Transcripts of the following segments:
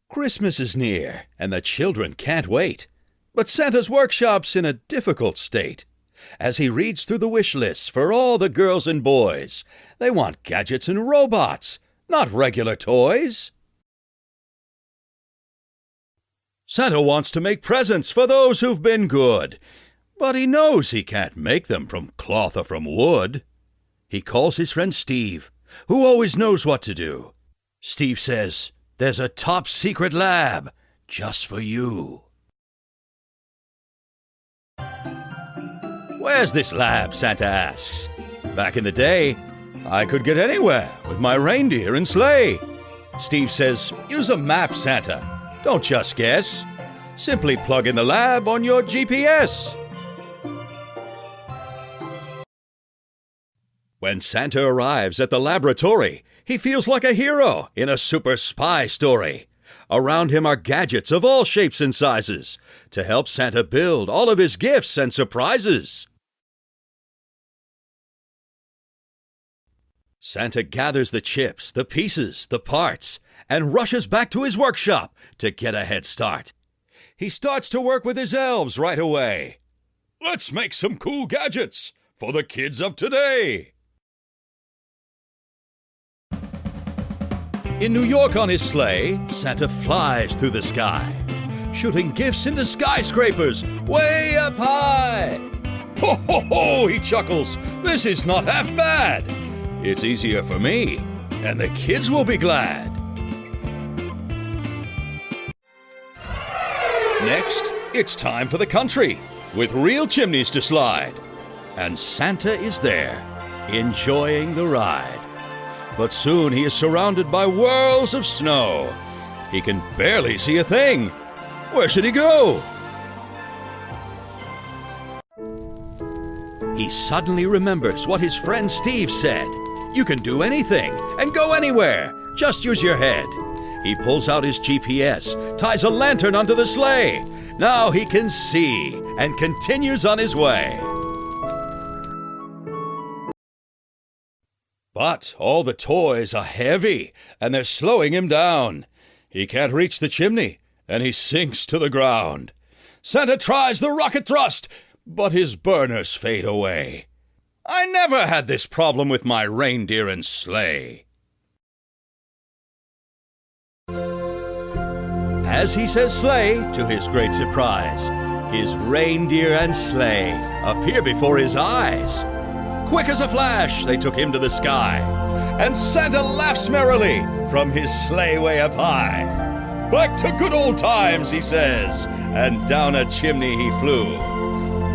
Christmas is near, and the children can't wait. But Santa's workshop's in a difficult state. As he reads through the wish lists for all the girls and boys, they want gadgets and robots, not regular toys. Santa wants to make presents for those who've been good, but he knows he can't make them from cloth or from wood. He calls his friend Steve, who always knows what to do. Steve says, "There's a top-secret lab just for you." "Where's this lab?" Santa asks. "Back in the day, I could get anywhere with my reindeer and sleigh." Steve says, "Use a map, Santa. Don't just guess. Simply plug in the lab on your GPS." When Santa arrives at the laboratory, he feels like a hero in a super spy story. Around him are gadgets of all shapes and sizes to help Santa build all of his gifts and surprises. Santa gathers the chips, the pieces, the parts, and rushes back to his workshop to get a head start. He starts to work with his elves right away. "Let's make some cool gadgets for the kids of today." In New York on his sleigh, Santa flies through the sky, shooting gifts into skyscrapers way up high. "Ho, ho, ho," he chuckles. "This is not half bad. It's easier for me, and the kids will be glad." Next, it's time for the country, with real chimneys to slide. And Santa is there, enjoying the ride. But soon he is surrounded by whirls of snow. He can barely see a thing. Where should he go? He suddenly remembers what his friend Steve said. "You can do anything and go anywhere. Just use your head." He pulls out his GPS, ties a lantern onto the sleigh. Now he can see and continues on his way. But all the toys are heavy, and they're slowing him down. He can't reach the chimney, and he sinks to the ground. Santa tries the rocket thrust, but his burners fade away. "I never had this problem with my reindeer and sleigh." As he says sleigh, to his great surprise, his reindeer and sleigh appear before his eyes. Quick as a flash, they took him to the sky, and Santa laughs merrily from his sleigh way up high. "Back to good old times," he says, and down a chimney he flew.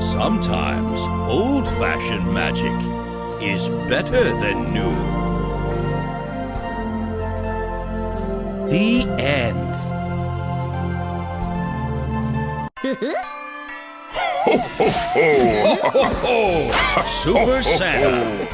Sometimes old-fashioned magic is better than new. The end. Ho, ho, ho! Ho, ho, ho! Super Santa!